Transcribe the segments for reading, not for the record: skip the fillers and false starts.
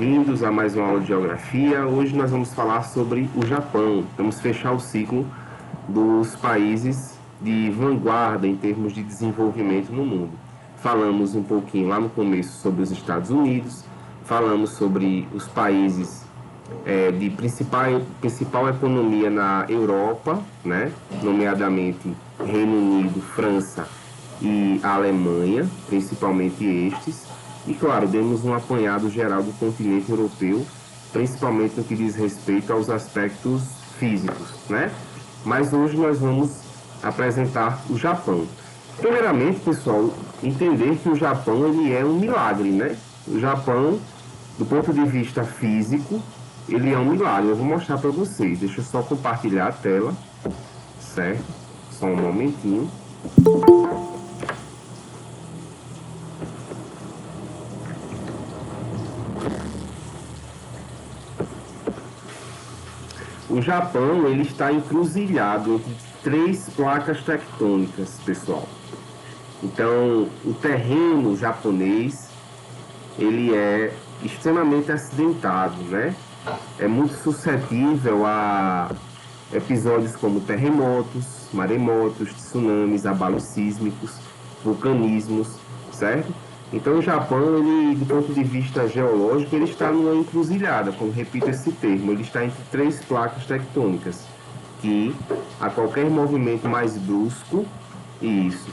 Bem-vindos a mais uma aula de geografia. Hoje nós vamos falar sobre o Japão. Vamos fechar o ciclo dos países de vanguarda em termos de desenvolvimento no mundo. Falamos um pouquinho lá no começo sobre os Estados Unidos, falamos sobre os países de principal economia na Europa, né? Nomeadamente Reino Unido, França e a Alemanha, principalmente estes. E, claro, demos um apanhado geral do continente europeu, principalmente no que diz respeito aos aspectos físicos, né? Mas hoje nós vamos apresentar o Japão. Primeiramente, pessoal, entender que o Japão ele é um milagre, né? O Japão, do ponto de vista físico, ele é um milagre. Eu vou mostrar para vocês. Deixa eu só compartilhar a tela, certo? Só um momentinho. O Japão ele está encruzilhado entre três placas tectônicas, pessoal. Então, o terreno japonês ele é extremamente acidentado, né? É muito suscetível a episódios como terremotos, maremotos, tsunamis, abalos sísmicos, vulcanismos, certo? Então o Japão, ele, do ponto de vista geológico, ele está numa encruzilhada, como repito esse termo, ele está entre três placas tectônicas, que a qualquer movimento mais brusco, isso,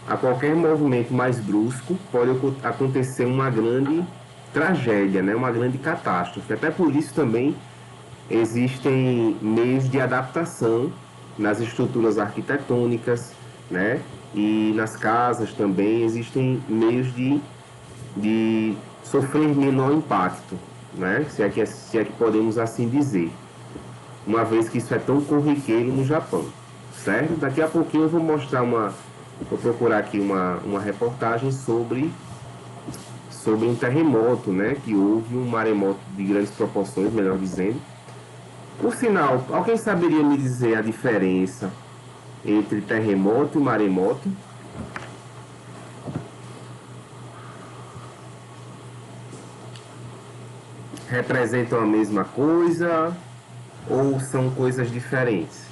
a qualquer movimento mais brusco pode acontecer uma grande tragédia, né? Uma grande catástrofe. Até por isso também existem meios de adaptação nas estruturas arquitetônicas, né? E nas casas também existem meios de sofrer menor impacto, né? Se é que podemos assim dizer, uma vez que isso é tão corriqueiro no Japão, certo? Daqui a pouquinho eu vou procurar aqui uma reportagem sobre um terremoto, né? Que houve um maremoto de grandes proporções, melhor dizendo. Por sinal, alguém saberia me dizer a diferença entre terremoto e maremoto? Representam a mesma coisa ou são coisas diferentes?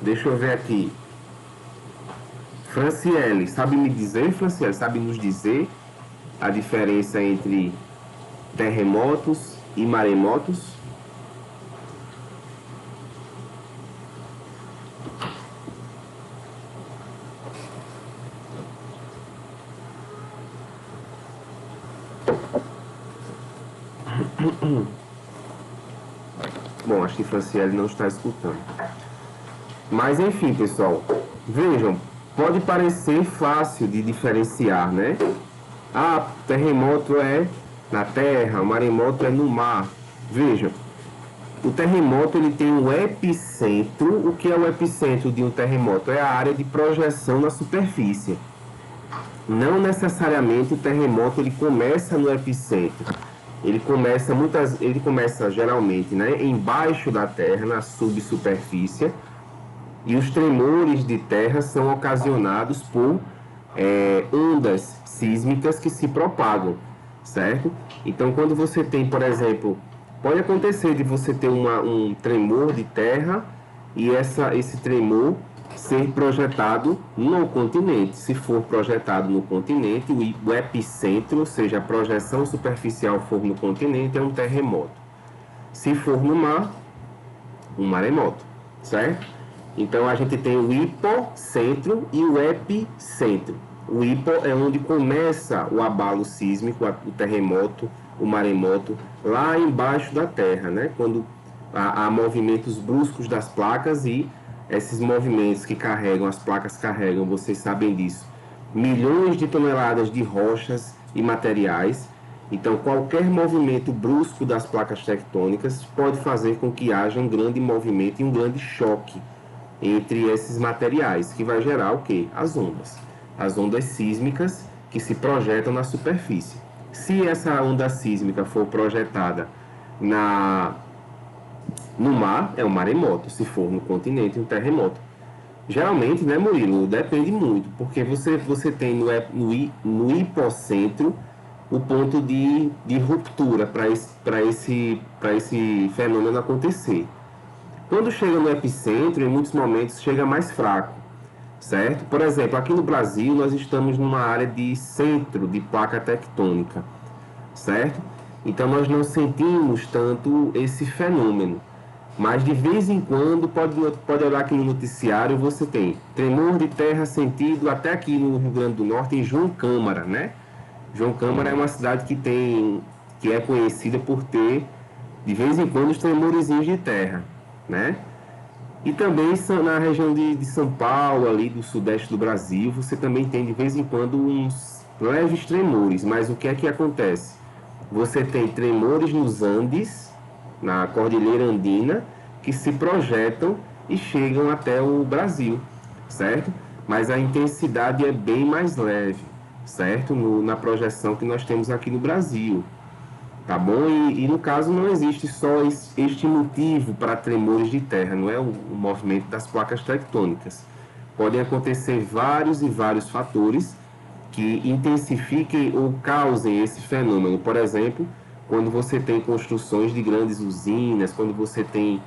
Deixa eu ver aqui. Franciele, sabe me dizer, Franciele, sabe nos dizer a diferença entre terremotos e maremotos? Bom, acho que Franciele não está escutando. Mas enfim, pessoal, vejam, pode parecer fácil de diferenciar, né? Ah, terremoto é na terra, o maremoto é no mar. Vejam, o terremoto ele tem um epicentro. O que é o epicentro de um terremoto? É a área de projeção na superfície. Não necessariamente o terremoto ele começa no epicentro. Ele começa geralmente, né, embaixo da terra, na subsuperfície, e os tremores de terra são ocasionados por ondas sísmicas que se propagam, certo? Então, quando você tem, por exemplo, pode acontecer de você ter um tremor de terra e esse tremor ser projetado no continente. Se for projetado no continente, o epicentro, ou seja, a projeção superficial for no continente, é um terremoto. Se for no mar, um maremoto, certo? Então a gente tem o hipocentro e o epicentro. O hipo é onde começa o abalo sísmico, o terremoto, o maremoto, lá embaixo da terra, né? Quando há movimentos bruscos das placas e esses movimentos que carregam, as placas carregam, vocês sabem disso, milhões de toneladas de rochas e materiais. Então, qualquer movimento brusco das placas tectônicas pode fazer com que haja um grande movimento e um grande choque entre esses materiais, que vai gerar o quê? As ondas. As ondas sísmicas que se projetam na superfície. Se essa onda sísmica for projetada no mar, é um maremoto. Se for no continente, um terremoto. Geralmente, né, Murilo? Depende muito, porque você tem no hipocentro o ponto de ruptura para esse fenômeno acontecer. Quando chega no epicentro, em muitos momentos chega mais fraco, certo? Por exemplo, aqui no Brasil nós estamos numa área de centro de placa tectônica, certo? Então nós não sentimos tanto esse fenômeno. Mas de vez em quando, pode olhar aqui no noticiário, você tem tremor de terra sentido até aqui no Rio Grande do Norte, em João Câmara, né? João Câmara é uma cidade que é conhecida por ter, de vez em quando, os tremorzinhos de terra, né? E também na região de São Paulo, ali do sudeste do Brasil, você também tem de vez em quando uns leves tremores. Mas o que é que acontece? Você tem tremores nos Andes, na Cordilheira Andina, que se projetam e chegam até o Brasil, certo? Mas a intensidade é bem mais leve, certo? Na projeção que nós temos aqui no Brasil, tá bom? E no caso não existe só este motivo para tremores de terra, não é o movimento das placas tectônicas. Podem acontecer vários e vários fatores que intensifiquem ou causem esse fenômeno. Por exemplo, quando você tem construções de grandes usinas, quando você tem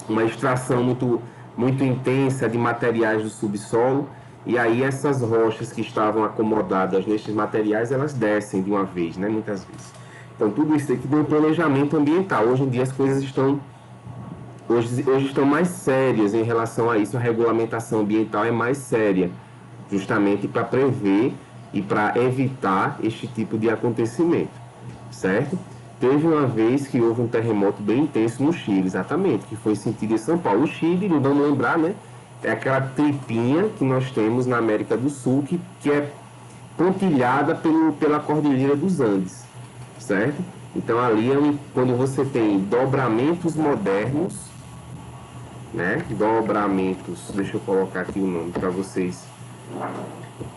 uma extração muito intensa de materiais do subsolo, e aí essas rochas que estavam acomodadas nesses materiais, elas descem de uma vez, né, muitas vezes. Então, tudo isso aqui tem um planejamento ambiental. Hoje em dia as coisas hoje estão mais sérias em relação a isso. A regulamentação ambiental é mais séria, justamente para prever e para evitar este tipo de acontecimento, certo? Teve uma vez que houve um terremoto bem intenso no Chile, exatamente, que foi sentido em São Paulo. O Chile, vamos lembrar, né? É aquela tripinha que nós temos na América do Sul, que é pontilhada pela Cordilheira dos Andes, certo? Então ali quando você tem dobramentos modernos, né? Dobramentos, deixa eu colocar aqui o nome para vocês,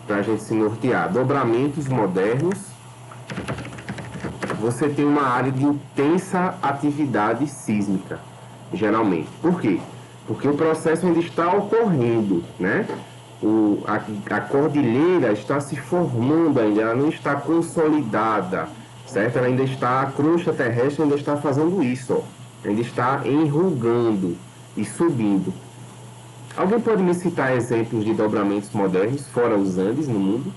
para a gente se nortear. Dobramentos modernos, você tem uma área de intensa atividade sísmica, geralmente. Por quê? Porque o processo ainda está ocorrendo, né? A cordilheira está se formando ainda, ela não está consolidada, certo? Ela ainda está, a crosta terrestre ainda está fazendo isso, ó, ainda está enrugando e subindo. Alguém pode me citar exemplos de dobramentos modernos, fora os Andes, no mundo?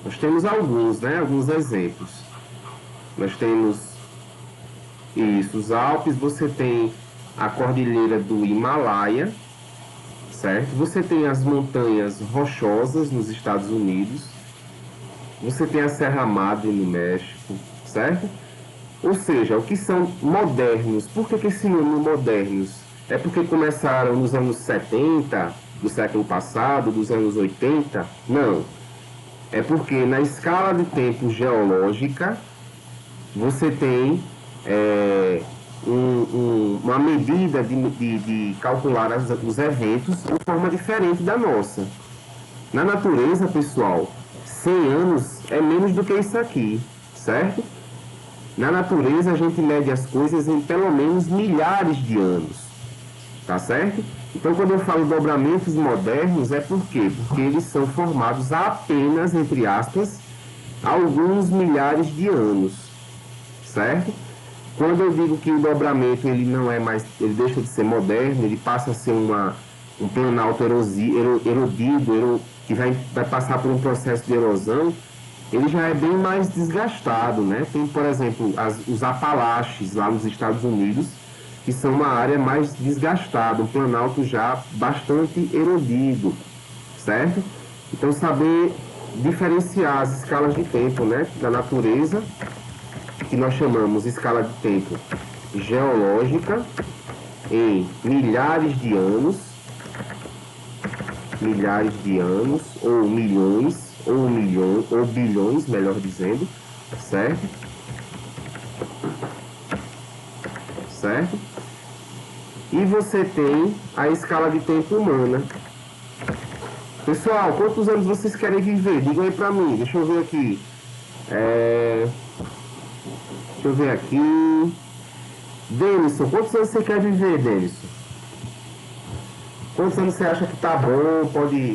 Nós temos alguns, né? Alguns exemplos. Nós temos isso, os Alpes, você tem a cordilheira do Himalaia, certo? Você tem as montanhas rochosas nos Estados Unidos, você tem a Serra Madre no México, certo? Ou seja, o que são modernos. Por que esse nome modernos? É porque começaram nos anos 70 do século passado, dos anos 80? Não. É porque na escala de tempo geológica você tem uma medida de calcular os eventos de forma diferente da nossa. Na natureza, pessoal, 100 anos é menos do que isso aqui, certo? Na natureza, a gente mede as coisas em pelo menos milhares de anos, tá certo? Então, quando eu falo dobramentos modernos, é por quê? Porque eles são formados apenas, entre aspas, alguns milhares de anos, certo? Quando eu digo que o dobramento ele não é mais, ele deixa de ser moderno, ele passa a ser um planalto erodido, que vai passar por um processo de erosão, ele já é bem mais desgastado, né? Tem, por exemplo, os Apalaches lá nos Estados Unidos, que são uma área mais desgastada, um planalto já bastante erodido, certo? Então, saber diferenciar as escalas de tempo, né, da natureza, que nós chamamos escala de tempo geológica, em milhares de anos, ou milhões, ou bilhões, melhor dizendo, certo? Certo? E você tem a escala de tempo humana. Pessoal, quantos anos vocês querem viver? Digam aí pra mim, deixa eu ver aqui. Deixa eu ver aqui. Denison, quantos anos você quer viver, Denison? Quantos anos você acha que tá bom?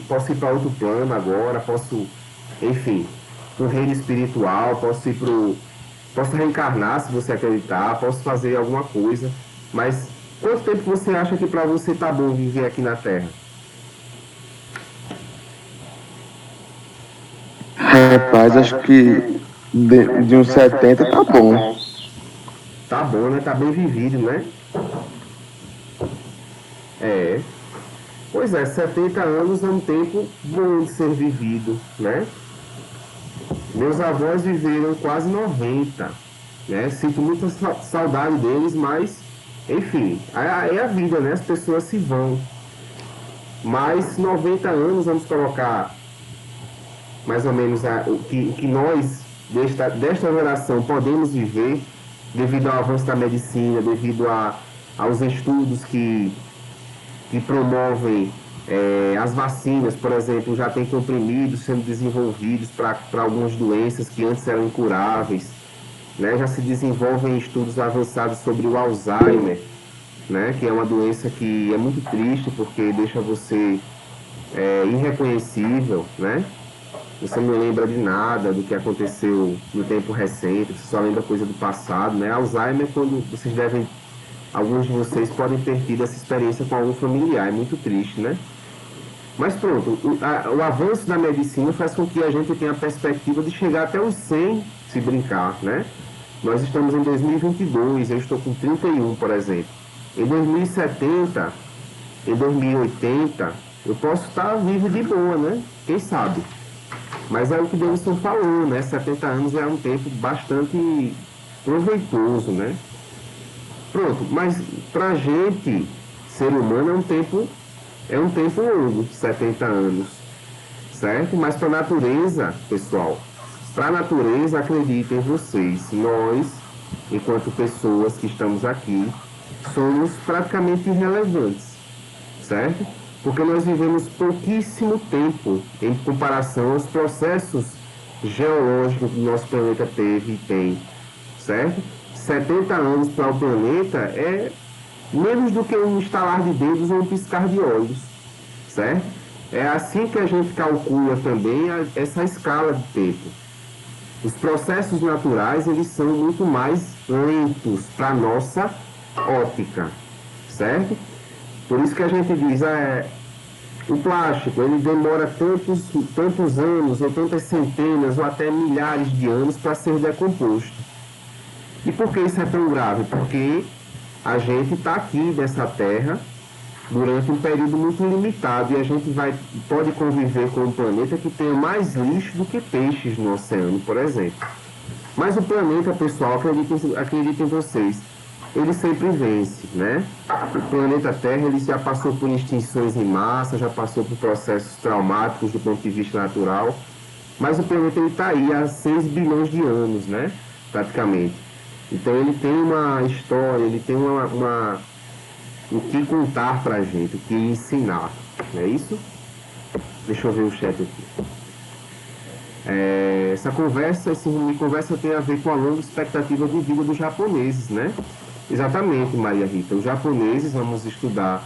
Posso ir para outro plano agora? Posso, enfim, pro reino espiritual? Posso reencarnar se você acreditar? Posso fazer alguma coisa? Mas quanto tempo você acha que para você tá bom viver aqui na Terra? Rapaz, acho que de uns 70 tá bom. Tá bom, né? Tá bem vivido, né? É. Pois é, 70 anos é um tempo bom de ser vivido, né? Meus avós viveram quase 90, né? Sinto muita saudade deles, mas, enfim, é a vida, né? As pessoas se vão. Mas 90 anos, vamos colocar mais ou menos o que nós, desta geração, podemos viver, devido ao avanço da medicina, devido aos estudos que promovem as vacinas, por exemplo, já tem comprimidos sendo desenvolvidos para algumas doenças que antes eram incuráveis, né? Já se desenvolvem estudos avançados sobre o Alzheimer, né? Que é uma doença que é muito triste porque deixa você irreconhecível, né? Você não lembra de nada do que aconteceu no tempo recente, você só lembra coisa do passado, né? Alzheimer, quando vocês devem, alguns de vocês podem ter tido essa experiência com algum familiar, é muito triste, né? Mas pronto, o avanço da medicina faz com que a gente tenha a perspectiva de chegar até os 100, se brincar, né? Nós estamos em 2022, eu estou com 31, por exemplo. Em 2070, em 2080, eu posso estar vivo de boa, né? Quem sabe? Mas é o que Denison falou, né? 70 anos é um tempo bastante proveitoso, né? Pronto, mas pra gente, ser humano, é um tempo longo, 70 anos, certo? Mas para a natureza, pessoal, para a natureza, acreditem vocês, nós, enquanto pessoas que estamos aqui, somos praticamente irrelevantes, certo? Porque nós vivemos pouquíssimo tempo em comparação aos processos geológicos que o nosso planeta teve e tem, certo? 70 anos para o planeta é menos do que um estalar de dedos ou um piscar de olhos, certo? É assim que a gente calcula também essa escala de tempo. Os processos naturais, eles são muito mais lentos para a nossa óptica, certo? Por isso que a gente diz, o plástico, ele demora tantos anos, ou tantas centenas, ou até milhares de anos para ser decomposto. E por que isso é tão grave? Porque a gente está aqui nessa terra durante um período muito limitado e a gente pode conviver com um planeta que tem mais lixo do que peixes no oceano, por exemplo. Mas o planeta, pessoal, acreditem em vocês, ele sempre vence, né? O planeta Terra, ele já passou por extinções em massa, já passou por processos traumáticos do ponto de vista natural, mas o planeta está aí há 6 bilhões de anos, né? Praticamente. Então ele tem uma história, ele tem o que contar pra gente, o que ensinar, não é isso? Deixa eu ver o chat aqui. Essa conversa tem a ver com a longa expectativa de vida dos japoneses, né? Exatamente, Maria Rita. Os japoneses, vamos estudar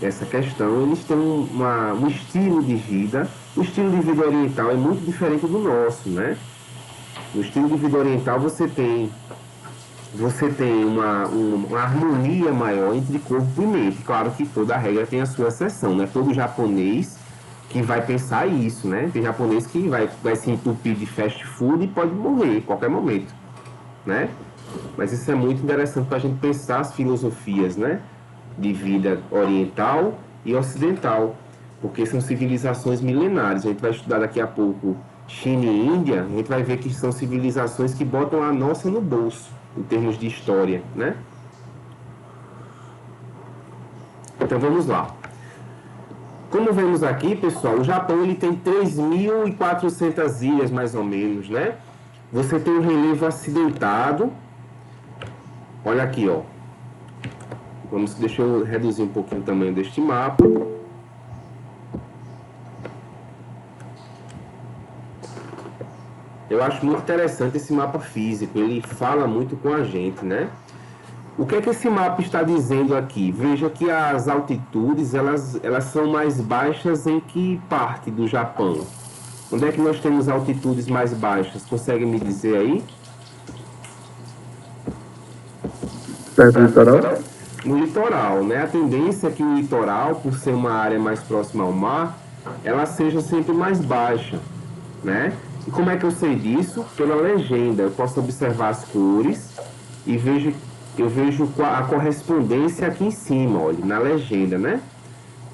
essa questão, eles têm um estilo de vida. O estilo de vida oriental é muito diferente do nosso, né? No estilo de vida oriental você tem uma harmonia maior entre corpo e mente. Claro que toda regra tem a sua exceção, né? Todo japonês que vai pensar isso, né? Tem japonês que vai se entupir de fast food e pode morrer a qualquer momento, né? Mas isso é muito interessante para a gente pensar as filosofias, né? De vida oriental e ocidental, porque são civilizações milenares. A gente vai estudar daqui a pouco China e Índia, a gente vai ver que são civilizações que botam a nossa no bolso, em termos de história, né? Então vamos lá. Como vemos aqui, pessoal, o Japão ele tem 3.400 ilhas, mais ou menos, né? Você tem um relevo acidentado. Olha aqui, ó. Deixa eu reduzir um pouquinho o tamanho deste mapa. Eu acho muito interessante esse mapa físico, ele fala muito com a gente, né? O que é que esse mapa está dizendo aqui? Veja que as altitudes, elas são mais baixas em que parte do Japão? Onde é que nós temos altitudes mais baixas? Consegue me dizer aí? Perto do litoral? No litoral, né? A tendência é que o litoral, por ser uma área mais próxima ao mar, ela seja sempre mais baixa, né? E como é que eu sei disso? Pela legenda. Eu posso observar as cores e eu vejo a correspondência aqui em cima, olha, na legenda, né?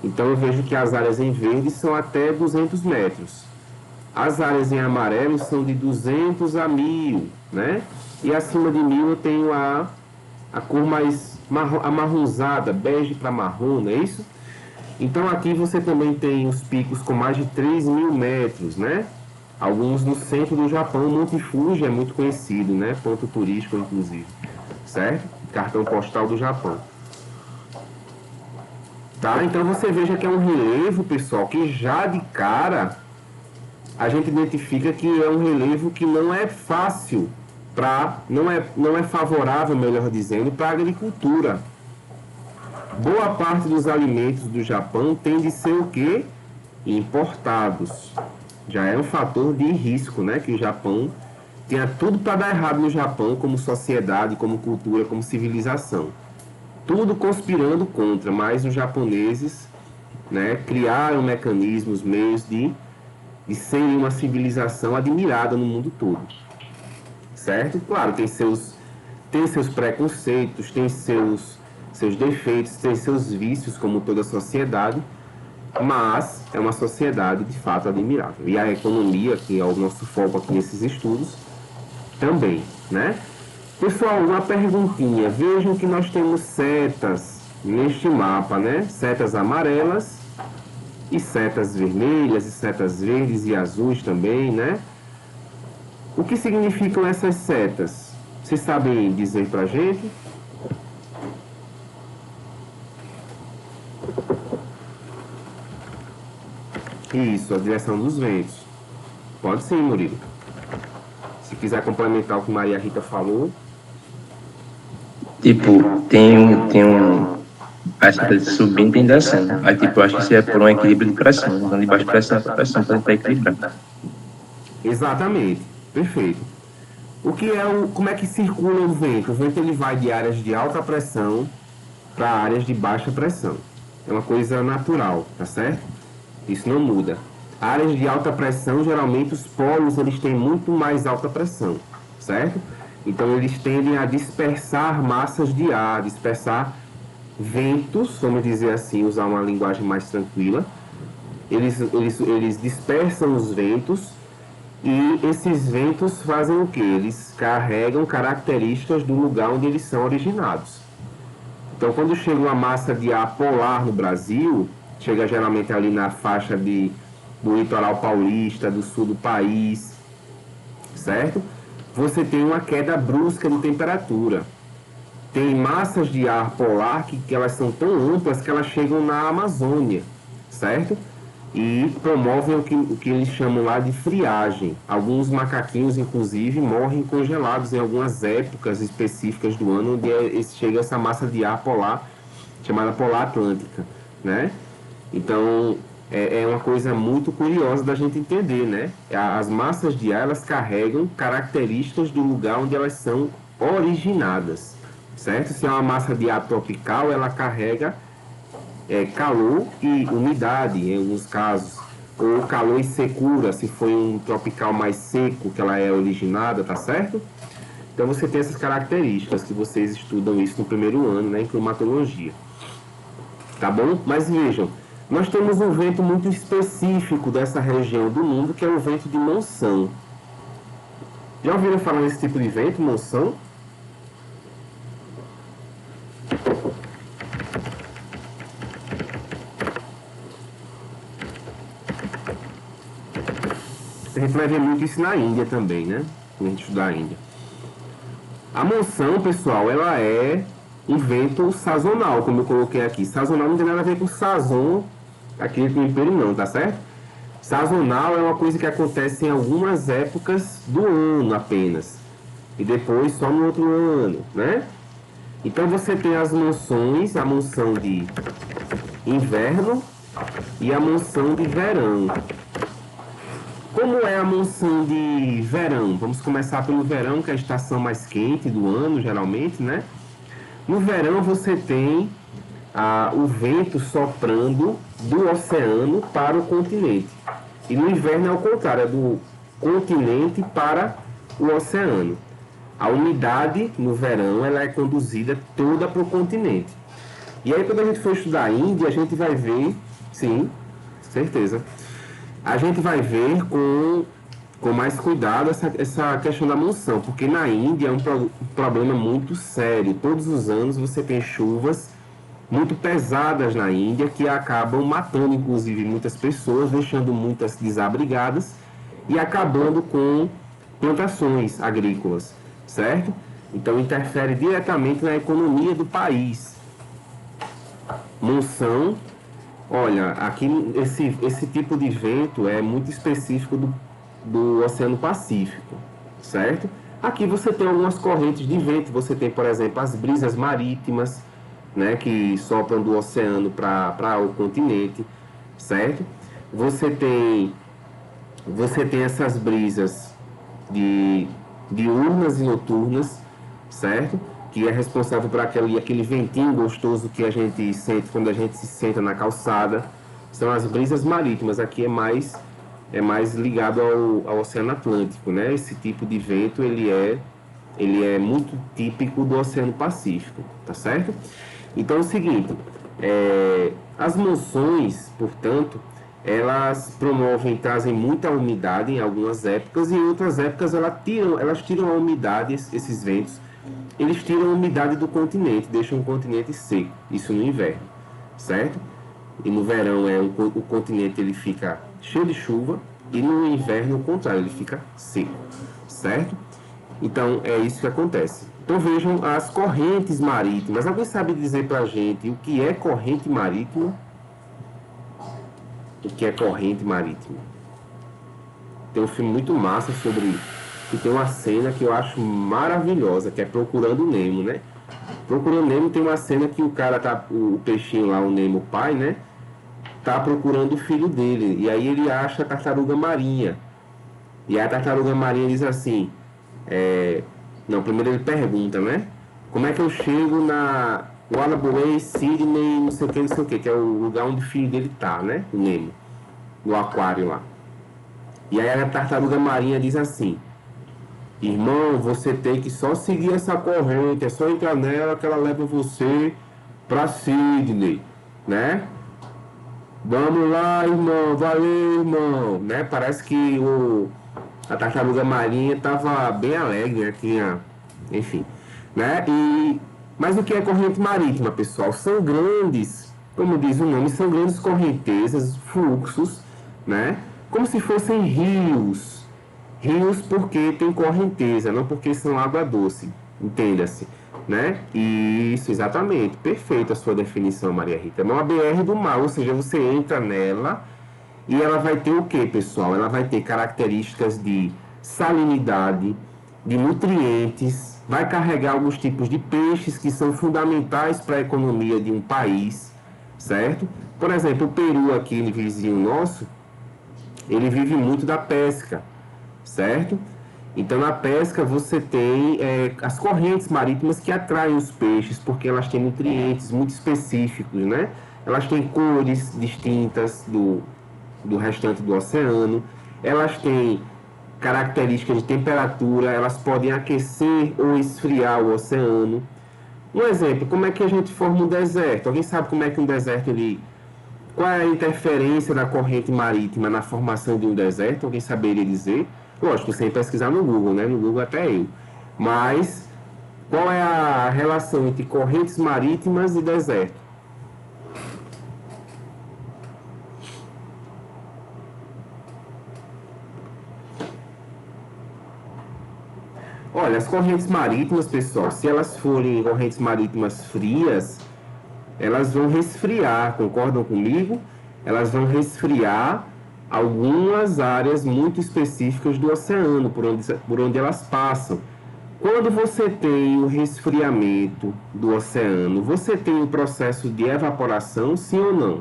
Então eu vejo que as áreas em verde são até 200 metros. As áreas em amarelo são de 200 a 1000, né? E acima de 1000 eu tenho a cor mais amarronzada, bege para marrom, não é isso? Então aqui você também tem os picos com mais de 3.000 metros, né? Alguns no centro do Japão. Monte Fuji é muito conhecido, né? Ponto turístico, inclusive, certo? Cartão postal do Japão. Tá? Então você veja que é um relevo, pessoal, que já de cara a gente identifica que é um relevo que não é fácil não é favorável, melhor dizendo, para a agricultura. Boa parte dos alimentos do Japão tem de ser o quê? Importados. Já é um fator de risco, né? Que o Japão tenha tudo para dar errado no Japão, como sociedade, como cultura, como civilização. Tudo conspirando contra, mas os japoneses, né, criaram mecanismos, meios de serem uma civilização admirada no mundo todo. Certo? Claro, tem seus preconceitos, tem seus defeitos, tem seus vícios, como toda sociedade, mas é uma sociedade de fato admirável. E a economia, que é o nosso foco aqui nesses estudos, também, né? Pessoal, uma perguntinha. Vejam que nós temos setas neste mapa, né? Setas amarelas e setas vermelhas, e setas verdes e azuis também, né? O que significam essas setas? Vocês sabem dizer pra gente? Isso, a direção dos ventos. Pode sim, Murilo. Se quiser complementar o que Maria Rita falou. Tipo, tem a seta subindo e tem descendo. Aí, tipo, eu acho que isso é por um equilíbrio de pressão. Então, de baixa pressão para pressão, para tentar equilibrar. Exatamente. Perfeito. Como é que circula o vento? O vento ele vai de áreas de alta pressão para áreas de baixa pressão. É uma coisa natural, tá certo? Isso não muda. Áreas de alta pressão, geralmente os polos eles têm muito mais alta pressão, certo? Então eles tendem a dispersar massas de ar, dispersar ventos, vamos dizer assim, usar uma linguagem mais tranquila. Eles dispersam os ventos e esses ventos fazem o quê? Eles carregam características do lugar onde eles são originados. Então, quando chega uma massa de ar polar no Brasil, chega geralmente ali na faixa do litoral paulista, do sul do país, certo? Você tem uma queda brusca de temperatura. Tem massas de ar polar que elas são tão amplas que elas chegam na Amazônia, certo? E promovem o que eles chamam lá de friagem. Alguns macaquinhos, inclusive, morrem congelados em algumas épocas específicas do ano, onde chega essa massa de ar polar, chamada polar atlântica, né? Então, é uma coisa muito curiosa da gente entender, né? As massas de ar, elas carregam características do lugar onde elas são originadas, certo? Se é uma massa de ar tropical, ela carrega calor e umidade, em alguns casos, ou calor e secura, se for um tropical mais seco que ela é originada, tá certo? Então você tem essas características que vocês estudam isso no primeiro ano, né, em climatologia. Tá bom? Mas vejam, nós temos um vento muito específico dessa região do mundo, que é o vento de monção. Já ouviram falar nesse tipo de vento, monção? A gente vai ver muito isso na Índia também, né? Quando a gente estudar a Índia. A monção, pessoal, ela é um vento sazonal, como eu coloquei aqui. Sazonal não tem nada a ver com sazon aqui no Império não, tá certo? Sazonal é uma coisa que acontece em algumas épocas do ano apenas. E depois só no outro ano, né? Então você tem as monções, a monção de inverno e a monção de verão. Como é a monção de verão? Vamos começar pelo verão, que é a estação mais quente do ano, geralmente, né? No verão você tem o vento soprando do oceano para o continente. E no inverno é o contrário, é do continente para o oceano. A umidade no verão ela é conduzida toda para o continente. E aí quando a gente for estudar a Índia, a gente vai ver, sim, certeza, a gente vai ver com mais cuidado essa questão da monção, porque na Índia é um problema muito sério. Todos os anos você tem chuvas muito pesadas na Índia que acabam matando, inclusive, muitas pessoas, deixando muitas desabrigadas e acabando com plantações agrícolas, certo? Então interfere diretamente na economia do país. Monção, olha, aqui esse tipo de vento é muito específico do Oceano Pacífico, certo? Aqui você tem algumas correntes de vento, você tem, por exemplo, as brisas marítimas, né, que sopram do oceano para o continente, certo? Você tem essas brisas diurnas e noturnas, certo? Que é responsável por aquele ventinho gostoso que a gente sente quando a gente se senta na calçada. São as brisas marítimas. Aqui é mais ligado ao Oceano Atlântico, né? Esse tipo de vento ele é muito típico do Oceano Pacífico, tá certo? Então é o seguinte, as monções, portanto, elas trazem muita umidade em algumas épocas e em outras épocas elas tiram a umidade, esses ventos, eles tiram a umidade do continente, deixam o continente seco, isso no inverno, certo? E no verão o continente ele fica cheio de chuva e no inverno o contrário, ele fica seco, certo? Então é isso que acontece. Então vejam as correntes marítimas. Alguém sabe dizer pra gente o que é corrente marítima? O que é corrente marítima? Tem um filme muito massa sobre que tem uma cena que eu acho maravilhosa, que é Procurando Nemo, né? Procurando Nemo tem uma cena que o cara o peixinho lá, o Nemo pai, né? Tá procurando o filho dele e aí ele acha a tartaruga marinha. E a tartaruga marinha diz assim, não, primeiro ele pergunta, né? Como é que eu chego na Wallaby, Sydney, não sei o que, é o lugar onde o filho dele tá, né? O Nemo, no aquário lá. E aí a tartaruga marinha diz assim, irmão, você tem que só seguir essa corrente, é só entrar nela que ela leva você pra Sydney, né? Vamos lá, irmão, valeu, irmão, né? Parece que a tartaruga marinha estava bem alegre, né? Tinha, enfim, né? Mas o que é corrente marítima, pessoal? São grandes, como diz o nome, são grandes correntezas, fluxos, né? Como se fossem rios. Rios porque tem correnteza, não porque são água doce, entenda-se, né? Isso, exatamente, perfeita a sua definição, Maria Rita. É uma BR do mar, ou seja, você entra nela e ela vai ter o que, pessoal? Ela vai ter características de salinidade, de nutrientes, vai carregar alguns tipos de peixes que são fundamentais para a economia de um país, certo? Por exemplo, o Peru aqui, vizinho nosso, ele vive muito da pesca, certo? Então na pesca você tem as correntes marítimas que atraem os peixes, porque elas têm nutrientes muito específicos, né? Elas têm cores distintas do restante do oceano, elas têm características de temperatura, elas podem aquecer ou esfriar o oceano. Um exemplo, como é que a gente forma um deserto? Alguém sabe como é que um deserto qual é a interferência da corrente marítima na formação de um deserto? Alguém saberia dizer? Lógico, sem pesquisar no Google, né? No Google até eu. Mas qual é a relação entre correntes marítimas e deserto? Olha, as correntes marítimas, pessoal, se elas forem correntes marítimas frias, elas vão resfriar, concordam comigo? Elas vão resfriar algumas áreas muito específicas do oceano, por onde elas passam. Quando você tem o resfriamento do oceano, você tem o processo de evaporação, sim ou não?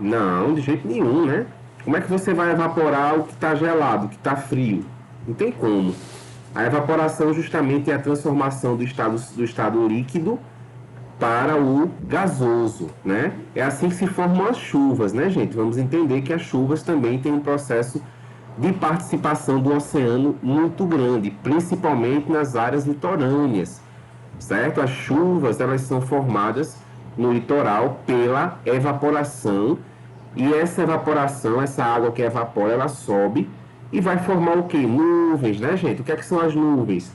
Não, de jeito nenhum, né? Como é que você vai evaporar o que está gelado, o que está frio? Não tem como. A evaporação justamente é a transformação do estado líquido para o gasoso, né? É assim que se formam as chuvas, né, gente? Vamos entender que as chuvas também têm um processo de participação do oceano muito grande, principalmente nas áreas litorâneas, certo? As chuvas, elas são formadas no litoral pela evaporação, e essa evaporação, essa água que evapora, ela sobe e vai formar o que? Nuvens, né, gente? O que é que são as nuvens?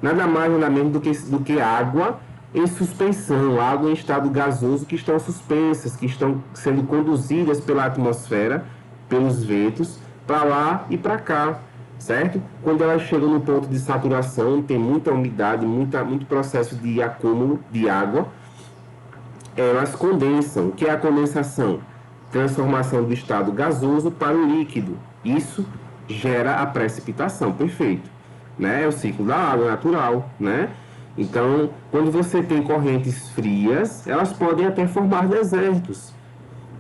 Nada mais nada menos do que água em suspensão, água em estado gasoso que estão suspensas, que estão sendo conduzidas pela atmosfera, pelos ventos, para lá e para cá, certo? Quando elas chegam no ponto de saturação, tem muita umidade, muito processo de acúmulo de água, elas condensam. O que é a condensação? Transformação do estado gasoso para o líquido. Isso gera a precipitação, perfeito. Né? É o ciclo da água natural, né? Então, quando você tem correntes frias, elas podem até formar desertos,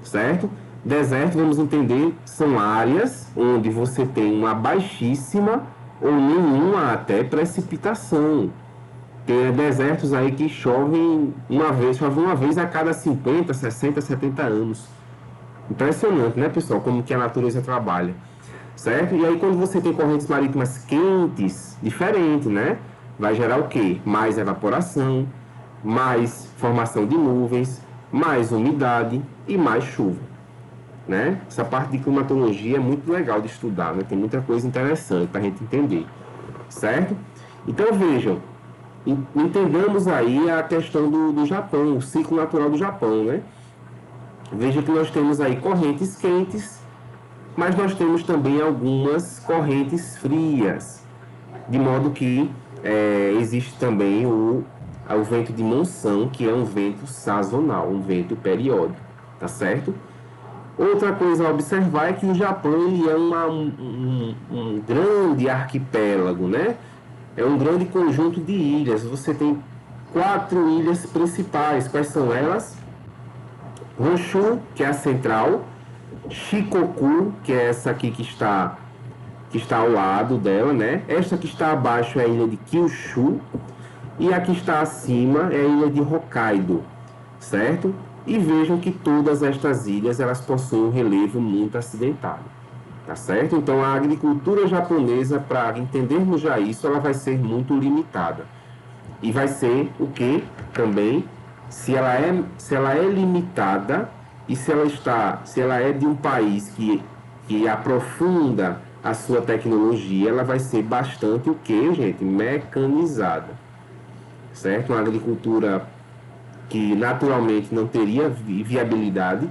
certo? Deserto, vamos entender, são áreas onde você tem uma baixíssima ou nenhuma até precipitação. Tem desertos aí que chove uma vez a cada 50, 60, 70 anos. Impressionante, né, pessoal, como que a natureza trabalha, certo? E aí quando você tem correntes marítimas quentes, diferente, né? Vai gerar o quê? Mais evaporação, mais formação de nuvens, mais umidade e mais chuva, né? Essa parte de climatologia é muito legal de estudar, né? Tem muita coisa interessante para a gente entender, certo? Então vejam, entendamos aí a questão do Japão, o ciclo natural do Japão, né? Veja que nós temos aí correntes quentes, mas nós temos também algumas correntes frias, de modo que existe também o vento de monção, que é um vento sazonal, um vento periódico, tá certo? Outra coisa a observar é que o Japão ele é um grande arquipélago, né? É um grande conjunto de ilhas. Você tem 4 ilhas principais. Quais são elas? Honshu, que é a central, Shikoku, que é essa aqui que está ao lado dela, né? Esta que está abaixo é a ilha de Kyushu e a que está acima é a ilha de Hokkaido, certo? E vejam que todas estas ilhas elas possuem um relevo muito acidentado, tá certo? Então a agricultura japonesa, para entendermos já isso, ela vai ser muito limitada. E vai ser o que também, se ela é limitada e se ela é de um país que aprofunda a sua tecnologia, ela vai ser bastante o que, gente? Mecanizada, certo? Uma agricultura que naturalmente não teria viabilidade,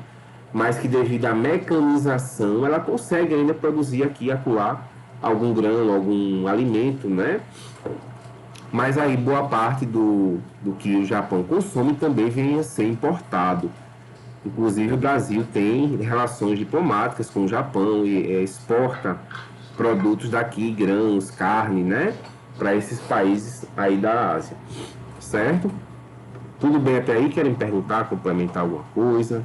mas que devido à mecanização ela consegue ainda produzir aqui e acolá algum grão, algum alimento, né? Mas aí boa parte do que o Japão consome também vem a ser importado. Inclusive o Brasil tem relações diplomáticas com o Japão e exporta produtos daqui, grãos, carne, né? Para esses países aí da Ásia, certo? Tudo bem até aí? Querem perguntar, complementar alguma coisa?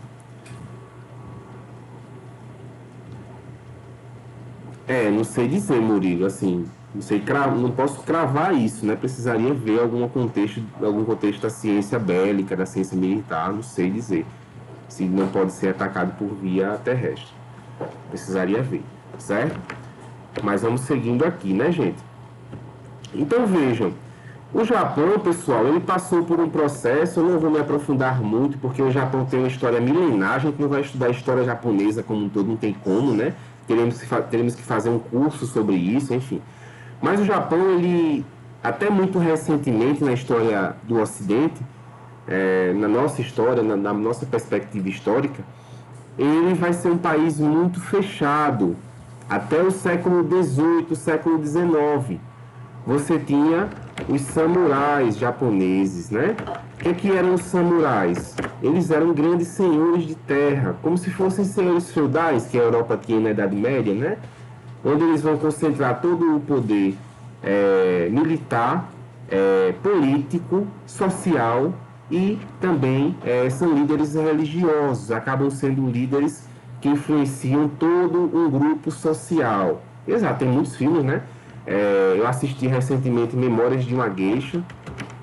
Não sei dizer, Murilo, assim, não posso cravar isso, né? Precisaria ver algum contexto da ciência bélica, da ciência militar, não sei dizer se não pode ser atacado por via terrestre. Precisaria ver, certo? Mas vamos seguindo aqui, né, gente? Então vejam, o Japão, pessoal, ele passou por um processo, eu não vou me aprofundar muito, porque o Japão tem uma história milenar, a gente não vai estudar a história japonesa como um todo, não tem como, né? Teremos que fazer um curso sobre isso, enfim. Mas o Japão, ele, até muito recentemente na história do Ocidente, na nossa história, na nossa perspectiva histórica, ele vai ser um país muito fechado. Até o século XVIII, século XIX, você tinha os samurais japoneses, né? O que eram os samurais? eles eram grandes senhores de terra, como se fossem senhores feudais que a Europa tinha na Idade Média, né? Onde eles vão concentrar todo o poder militar, político, social e também são líderes religiosos, acabam sendo líderes que influenciam todo um grupo social. Exato, tem muitos filmes, né? Eu assisti recentemente Memórias de uma Geisha,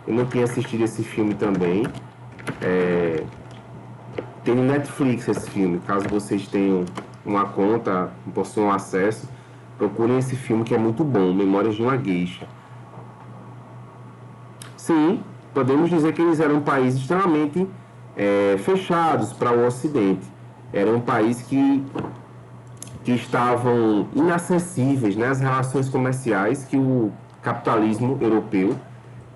eu não tinha assistido esse filme também. Tem no Netflix esse filme, caso vocês tenham uma conta, possuam acesso, procurem esse filme que é muito bom, Memórias de uma Geisha. Sim, podemos dizer que eles eram um país extremamente fechados para o Ocidente. Era um país que estavam inacessíveis, né, às relações comerciais que o capitalismo europeu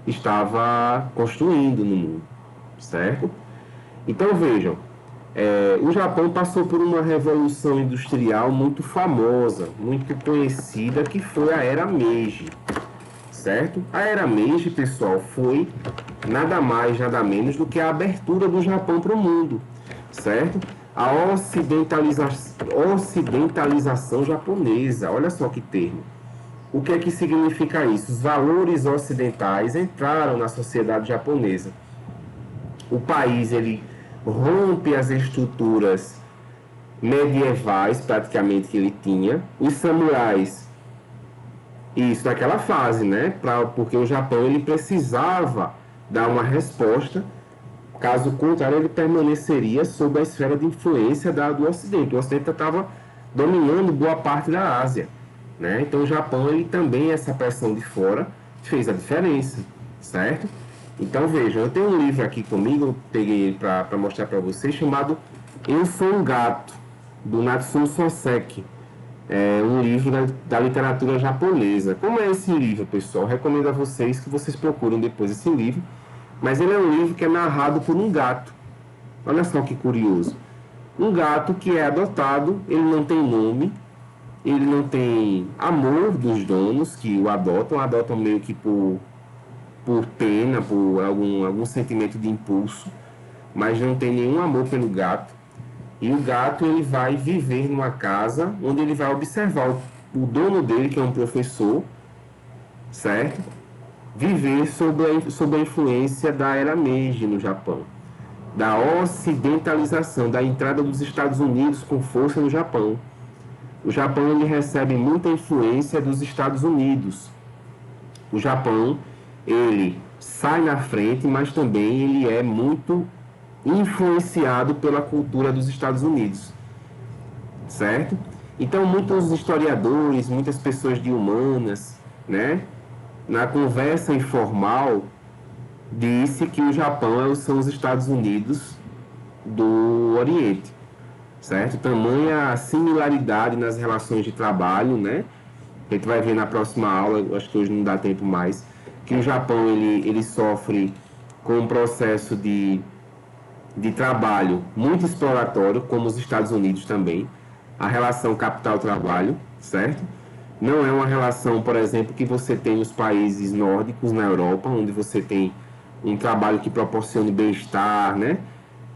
estava construindo no mundo, certo? Então vejam, o Japão passou por uma revolução industrial muito famosa, muito conhecida, que foi a Era Meiji, certo? A Era Meiji, pessoal, foi nada mais, nada menos do que a abertura do Japão para o mundo, certo? A ocidentalização japonesa, olha só que termo. O que é que significa isso? Os valores ocidentais entraram na sociedade japonesa. O país, ele rompe as estruturas medievais, praticamente, que ele tinha. Os samurais, isso naquela fase, né? Porque o Japão, ele precisava dar uma resposta. Caso contrário, ele permaneceria sob a esfera de influência do Ocidente. O Ocidente estava dominando boa parte da Ásia, né? Então o Japão, ele também, essa pressão de fora, fez a diferença, certo? Então vejam, eu tenho um livro aqui comigo, eu peguei ele para mostrar para vocês, chamado Eu Sou um Gato, do Natsuo Soseki. É um livro da literatura japonesa. Como é esse livro, pessoal? Eu recomendo a vocês que vocês procurem depois esse livro. Mas ele é um livro que é narrado por um gato. Olha só que curioso. Um gato que é adotado, ele não tem nome, ele não tem amor dos donos que o adotam meio que por pena, por algum sentimento de impulso, mas não tem nenhum amor pelo gato. E o gato, ele vai viver numa casa onde ele vai observar o dono dele, que é um professor, certo? Viver sob a influência da Era Meiji no Japão, da ocidentalização, da entrada dos Estados Unidos com força no Japão. O Japão, ele recebe muita influência dos Estados Unidos. O Japão, ele sai na frente, mas também ele é muito influenciado pela cultura dos Estados Unidos, certo? Então, muitos historiadores, muitas pessoas de humanas, né, na conversa informal, disse que o Japão são os Estados Unidos do Oriente, certo? Tamanha similaridade nas relações de trabalho, né? A gente vai ver na próxima aula, acho que hoje não dá tempo mais, que o Japão, ele sofre com um processo de trabalho muito exploratório, como os Estados Unidos também, a relação capital-trabalho, certo? Não é uma relação, por exemplo, que você tem nos países nórdicos, na Europa, onde você tem um trabalho que proporcione bem-estar, né?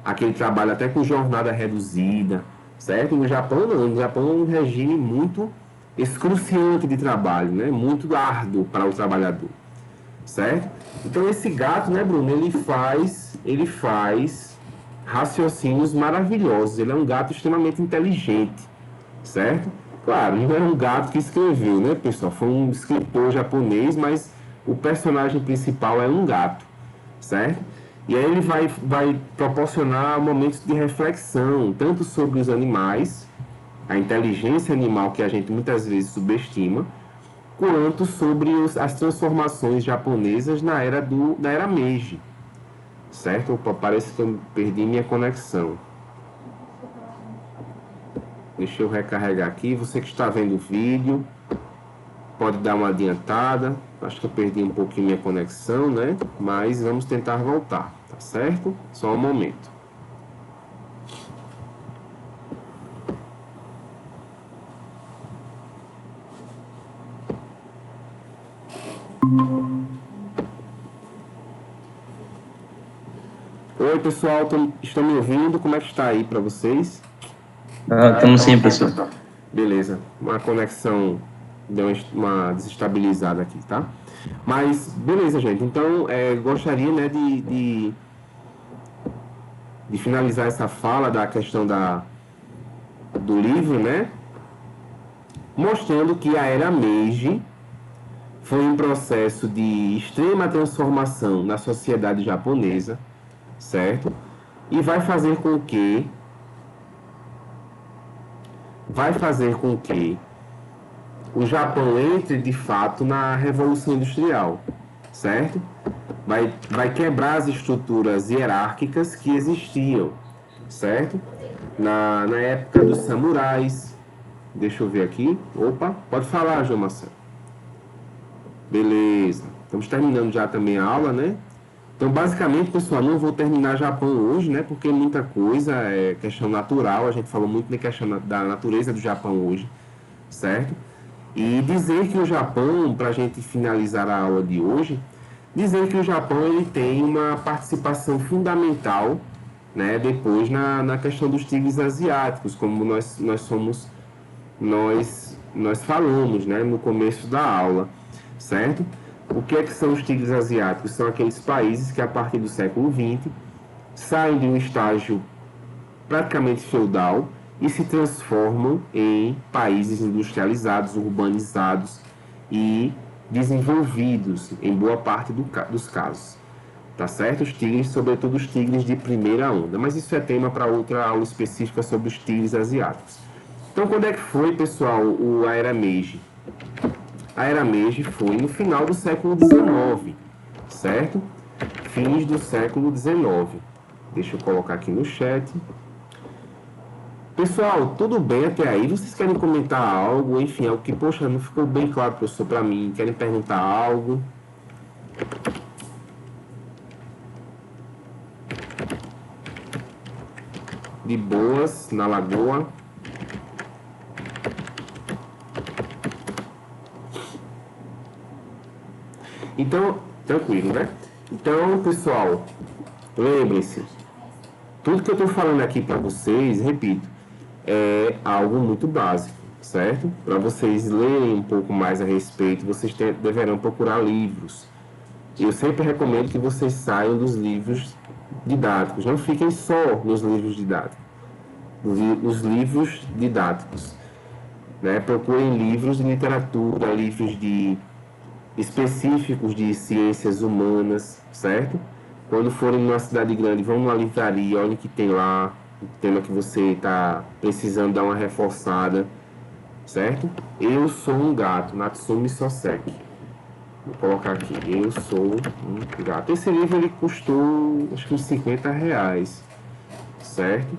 Aquele trabalho até com jornada reduzida, certo? No Japão não, no Japão é um regime muito excruciante de trabalho, né? Muito árduo para o trabalhador, certo? Então esse gato, né, Bruno, ele faz raciocínios maravilhosos. Ele é um gato extremamente inteligente, certo? Claro, não é um gato que escreveu, né, pessoal? Foi um escritor japonês, mas o personagem principal é um gato, certo? E aí ele vai proporcionar momentos de reflexão, tanto sobre os animais, a inteligência animal que a gente muitas vezes subestima, quanto sobre as transformações japonesas da era Meiji, certo? Opa, parece que eu perdi minha conexão. Deixa eu recarregar aqui. Você que está vendo o vídeo, pode dar uma adiantada. Acho que eu perdi um pouquinho minha conexão, né? Mas vamos tentar voltar, tá certo? Só um momento. Oi, pessoal, estão me ouvindo? Como é que está aí para vocês? Estamos sim, professor. Beleza, uma conexão deu uma desestabilizada aqui, tá? Mas, beleza, gente. Então, gostaria, né, de finalizar essa fala da questão do livro, né? Mostrando que a era Meiji foi um processo de extrema transformação na sociedade japonesa, certo? E vai fazer com que o Japão entre de fato na Revolução Industrial, certo? Vai quebrar as estruturas hierárquicas que existiam, certo? Na época dos samurais. Deixa eu ver aqui. Opa, pode falar, João Marcelo. Beleza. Estamos terminando já também a aula, né? Então, basicamente, pessoal, não vou terminar Japão hoje, né? Porque muita coisa é questão natural. A gente falou muito da questão da natureza do Japão hoje, certo? E dizer que o Japão, para a gente finalizar a aula de hoje, dizer que o Japão ele tem uma participação fundamental, né? Depois na questão dos tigres asiáticos, como nós falamos, né? No começo da aula, certo? O que são os tigres asiáticos? São aqueles países que, a partir do século XX, saem de um estágio praticamente feudal e se transformam em países industrializados, urbanizados e desenvolvidos, em boa parte dos casos. Tá certo? Os tigres, sobretudo os tigres de primeira onda. Mas isso é tema para outra aula específica sobre os tigres asiáticos. Então, quando é que foi, pessoal, a Era Meiji? A Era Meiji foi no final do século XIX, certo? Fins do século XIX. Deixa eu colocar aqui no chat. Pessoal, tudo bem até aí? Vocês querem comentar algo? Enfim, algo que, poxa, não ficou bem claro, professor, para mim. Querem perguntar algo? De boas, na lagoa. Então, tranquilo, né? Então, pessoal, lembrem-se, tudo que eu estou falando aqui para vocês, repito, é algo muito básico, certo? Para vocês lerem um pouco mais a respeito, vocês deverão procurar livros. Eu sempre recomendo que vocês saiam dos livros didáticos, não fiquem só nos livros didáticos, nos livros didáticos, né? Procurem livros de literatura, livros específicos de ciências humanas, certo? Quando forem numa cidade grande, vão numa livraria, olhem o que tem lá, o tema que você está precisando dar uma reforçada, certo? Eu sou um gato, Natsumi Soseki. Vou colocar aqui, eu sou um gato. Esse livro ele custou, acho que uns R$50, certo?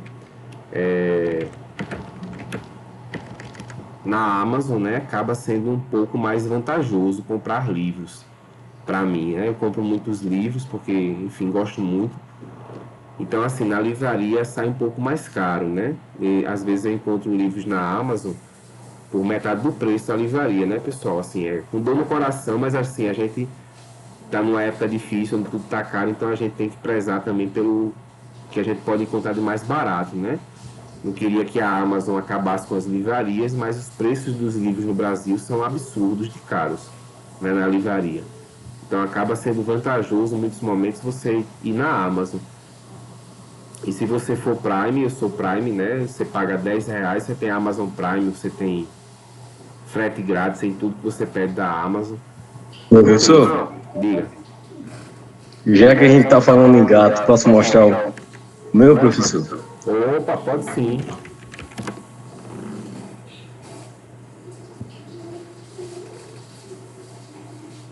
Na Amazon, né, acaba sendo um pouco mais vantajoso comprar livros para mim, né? Eu compro muitos livros porque, enfim, gosto muito. Então, assim, na livraria sai um pouco mais caro, né? E, às vezes eu encontro livros na Amazon por metade do preço da livraria, né, pessoal? Assim, com dor no coração, mas assim, a gente tá numa época difícil, onde tudo tá caro, então a gente tem que prezar também pelo que a gente pode encontrar de mais barato, né? Não queria que a Amazon acabasse com as livrarias, mas os preços dos livros no Brasil são absurdos de caros, né, na livraria. Então acaba sendo vantajoso em muitos momentos você ir na Amazon. E se você for Prime, eu sou Prime, né? Você paga R$10, você tem Amazon Prime, você tem frete grátis em tudo que você pede da Amazon. Professor, Diga. já que a gente tá falando em gato, posso mostrar o meu, professor? Opa, pode sim.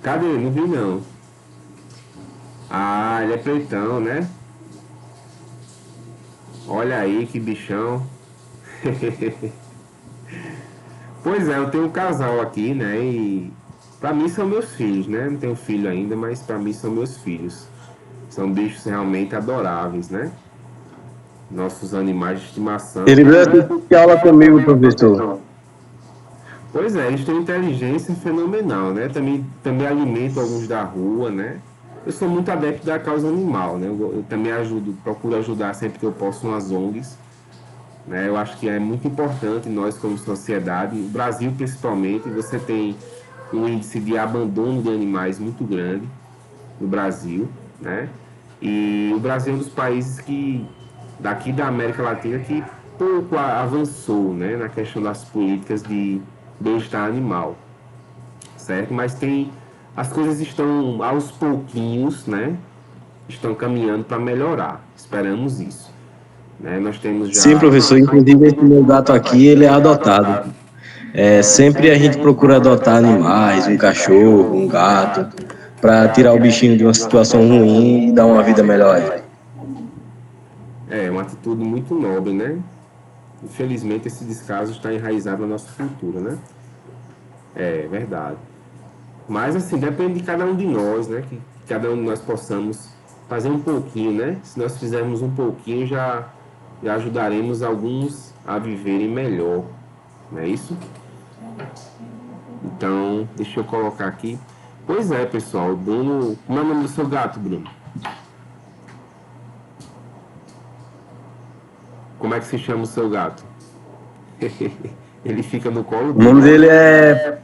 Cadê? Não vi não. Ah, ele é preitão, né? Olha aí que bichão. Pois é, eu tenho um casal aqui, né? E pra mim são meus filhos, né? Não tenho filho ainda, mas pra mim são meus filhos. São bichos realmente adoráveis, né? Nossos animais de estimação. Ele veio assistir aula comigo, professor. Pois é, eles têm inteligência fenomenal, né? Também alimentam alguns da rua, né? Eu sou muito adepto da causa animal, né? Eu também procuro ajudar sempre que eu posso nas ONGs, né? Eu acho que é muito importante nós como sociedade, o Brasil principalmente, você tem um índice de abandono de animais muito grande no Brasil, né? E o Brasil é um dos países que daqui da América Latina que pouco avançou, né, na questão das políticas de bem-estar animal, certo? Mas tem as coisas estão aos pouquinhos, né? Estão caminhando para melhorar. Esperamos isso, né? Nós temos Sim, já. professor. Inclusive, esse meu gato aqui, ele é adotado. Sempre a gente procura adotar animais, um cachorro, um gato, para tirar o bichinho de uma situação ruim e dar uma vida melhor a ele. É uma atitude muito nobre, né? Infelizmente, esse descaso está enraizado na nossa cultura, né? É verdade. Mas, assim, depende de cada um de nós, né? Que cada um de nós possamos fazer um pouquinho, né? Se nós fizermos um pouquinho, já ajudaremos alguns a viverem melhor, não é isso? Então, deixa eu colocar aqui. Pois é, pessoal, o Bruno. Como é o nome do seu gato, Bruno? Como é que se chama o seu gato? Ele fica no colo O nome dele. dele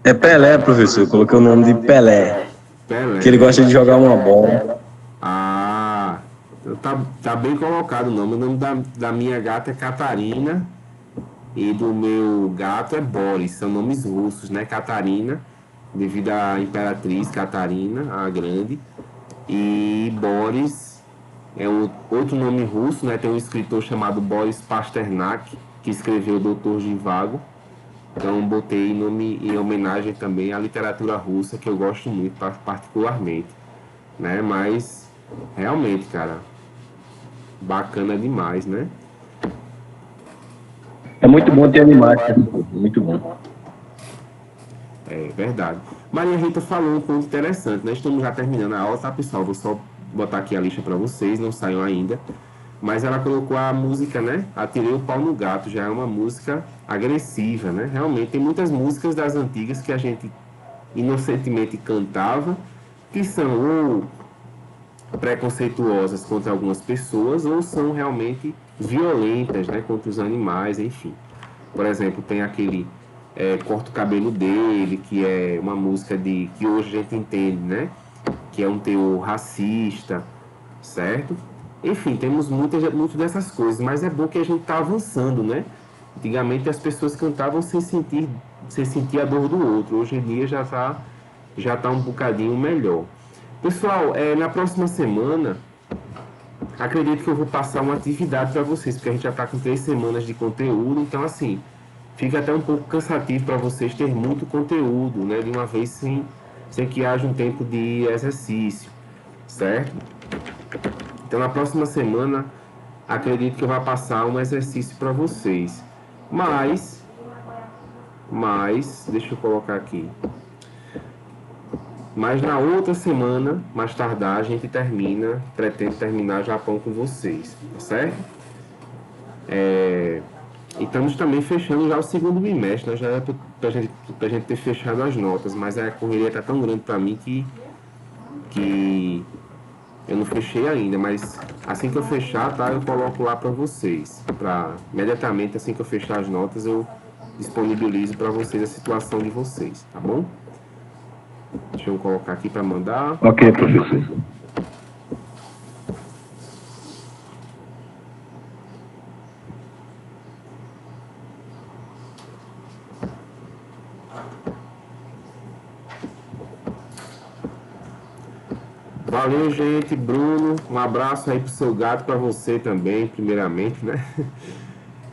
é Pelé, professor. Eu coloquei o nome de Pelé, que ele Pelé. gosta de jogar uma bola. Ah, então tá bem colocado o nome. O nome da minha gata é Catarina e do meu gato é Boris. São nomes russos, né? Catarina, devido à imperatriz Catarina, a Grande. E Boris é outro nome russo, né? Tem um escritor chamado Boris Pasternak, que escreveu o Doutor Zhivago. Então botei nome em homenagem também à literatura russa, que eu gosto muito particularmente, né? Mas realmente, cara, bacana demais, né? É muito bom ter animais, professor. Muito bom. É verdade. Maria Rita falou um ponto interessante, né? Estamos já terminando a aula, tá, pessoal? Vou só botar aqui a lista para vocês, não saiam ainda. Mas ela colocou a música, né? Atirei o pau no gato, já é uma música agressiva, né? Realmente, tem muitas músicas das antigas que a gente inocentemente cantava, que são ou preconceituosas contra algumas pessoas ou são realmente violentas, né? Contra os animais, enfim. Por exemplo, tem aquele Corta o Cabelo Dele, que é uma música que hoje a gente entende, né? Que é um teor racista, certo? Enfim, temos muitas dessas coisas, mas é bom que a gente está avançando, né? Antigamente as pessoas cantavam sem sentir a dor do outro. Hoje em dia já tá um bocadinho melhor. Pessoal, na próxima semana, acredito que eu vou passar uma atividade para vocês, porque a gente já está com 3 semanas de conteúdo, então assim, fica até um pouco cansativo para vocês ter muito conteúdo, né? De uma vez sem que haja um tempo de exercício, certo? Então na próxima semana acredito que eu vou passar um exercício para vocês. Mas, deixa eu colocar aqui. Mas na outra semana, mais tardar, a gente pretende terminar Japão com vocês, tá certo? E estamos também fechando já o segundo bimestre, né? Já é pra gente ter fechado as notas, mas a correria tá tão grande para mim que eu não fechei ainda, mas assim que eu fechar, tá, eu coloco lá para vocês. Imediatamente assim que eu fechar as notas, eu disponibilizo para vocês a situação de vocês, tá bom? Deixa eu colocar aqui para mandar. Ok, professor. Valeu, gente. Bruno, um abraço aí pro seu gato, para você também, primeiramente, né?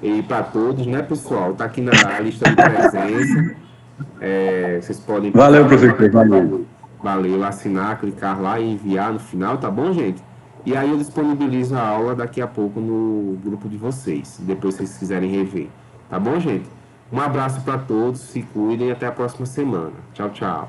E para todos, né, pessoal? Tá aqui na lista de presença. Vocês podem Valeu, passar. professor. Valeu. Valeu, assinar, clicar lá e enviar no final, tá bom, gente? E aí eu disponibilizo a aula daqui a pouco no grupo de vocês, depois se vocês quiserem rever. Tá bom, gente? Um abraço para todos, se cuidem e até a próxima semana. Tchau, tchau.